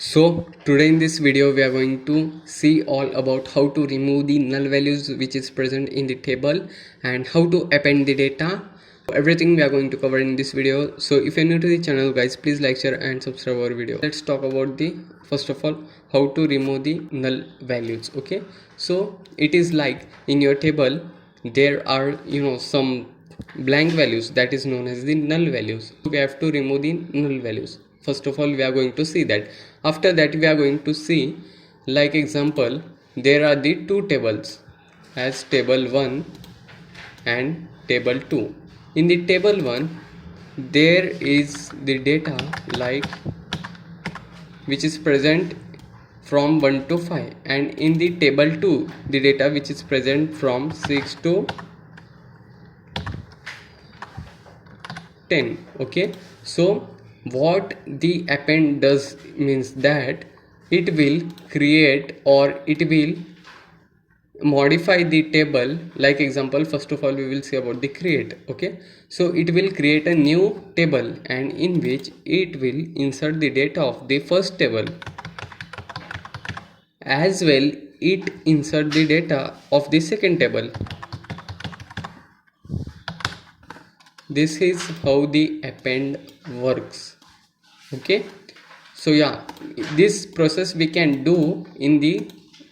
So today in this video we are going to see all about how to remove the null values which is present in the table and how to append the data. Everything we are going to cover in this video. So if you're new to the channel guys, please like, share and subscribe our video. Let's talk about the first of all how to remove the null values. Okay, so it is like in your table there are some blank values that is known as the null values. We have to remove the null values. First of all we are going to see that. After that we are going to see, like example, there are the two tables as table 1 and table 2. In the table 1 there is the data like which is present from 1 to 5, and in the table 2 the data which is present from 6 to 10. Okay, so what the append does means that it will create or it will modify the table. Like example, first of all we will see about the create. Okay, so it will create a new table and in which it will insert the data of the first table, as well it insert the data of the second table. This is how the append works. Okay, so yeah, this process we can do in the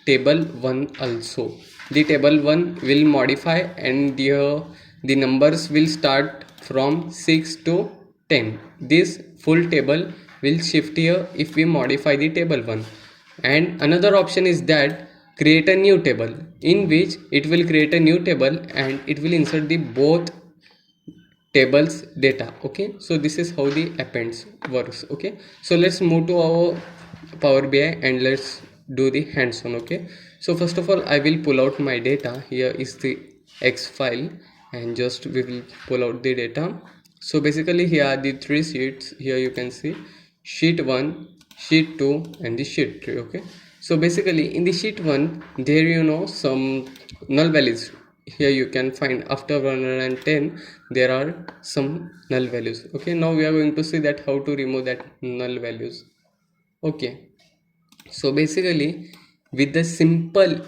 table 1 also. The table 1 will modify and the numbers will start from 6 to 10. This full table will shift here if we modify the table 1. And another option is that create a new table, in which it will create a new table and it will insert the both tables data. Okay, so this is how the appends works. Okay, so let's move to our Power BI and let's do the hands-on. Okay, so first of all I will pull out my data. Here is the X file and just we will pull out the data. So basically here are the three sheets. Here you can see sheet 1, sheet 2 and the sheet 3. Okay, so basically in the sheet 1 there some null values. Here you can find after 110 there are some null values. Okay, now we are going to see that how to remove that null values. Okay, so basically with the simple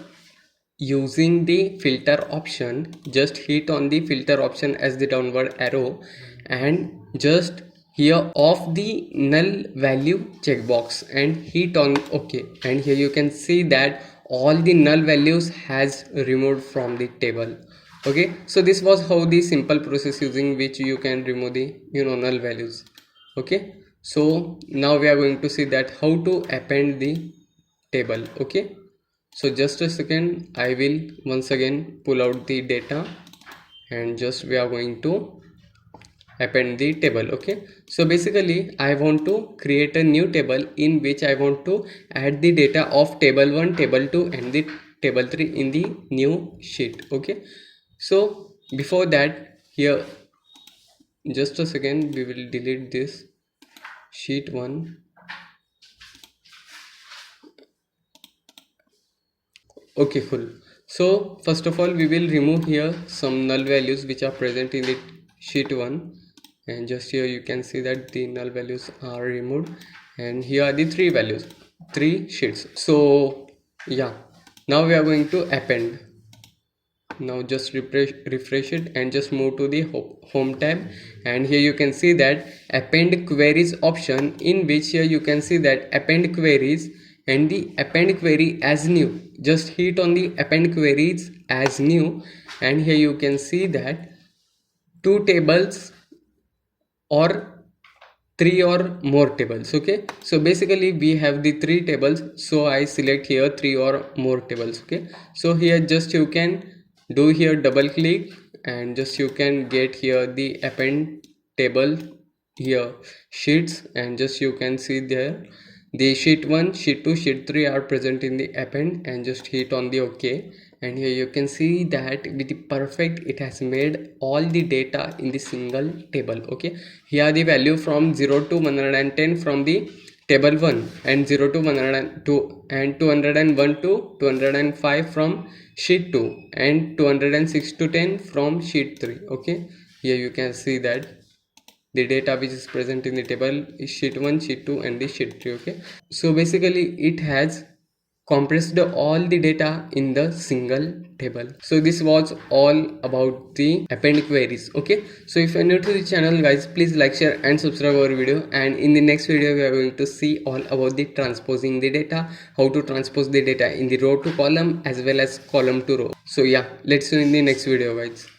using the filter option, just hit on the filter option as the downward arrow and just here off the null value checkbox and hit on OK, and here you can see that all the null values has removed from the table. Okay, so this was how the simple process using which you can remove the null values. Okay, so now we are going to see that how to append the table. Okay, so just a second, I will once again pull out the data and just we are going to append the table. Okay, so basically I want to create a new table in which I want to add the data of table 1, table 2 and the table 3 in the new sheet. Okay, so before that, here just a second, we will delete this sheet 1. Okay, cool. So first of all we will remove here some null values which are present in the sheet 1, and just here you can see that the null values are removed and here are the three values, three sheets. So yeah, now we are going to append. Now just refresh it and just move to the home tab, and here you can see that append queries option, in which here you can see that append queries and the append query as new. Just hit on the append queries as new and here you can see that two tables or three or more tables. Okay, so basically we have the three tables, so I select here three or more tables. Okay, so here just you can do here double click and just you can get here the append table here sheets, and just you can see there the sheet 1, sheet 2, sheet 3 are present in the append, and just hit on the OK, and here you can see that with the perfect it has made all the data in the single table. Okay, here the value from 0 to 110 from the table 1 and 0 to 102 and 201 to 205 from sheet 2 and 206 to 10 from sheet 3. Okay, here you can see that the data which is present in the table is sheet 1, sheet 2 and the sheet 3. Okay, so basically it has compressed all the data in the single table. So this was all about the append queries. Okay, so if you're new to the channel guys, please like, share and subscribe our video, and in the next video we are going to see all about the transposing the data, how to transpose the data in the row to column as well as column to row. So yeah, let's see you in the next video guys.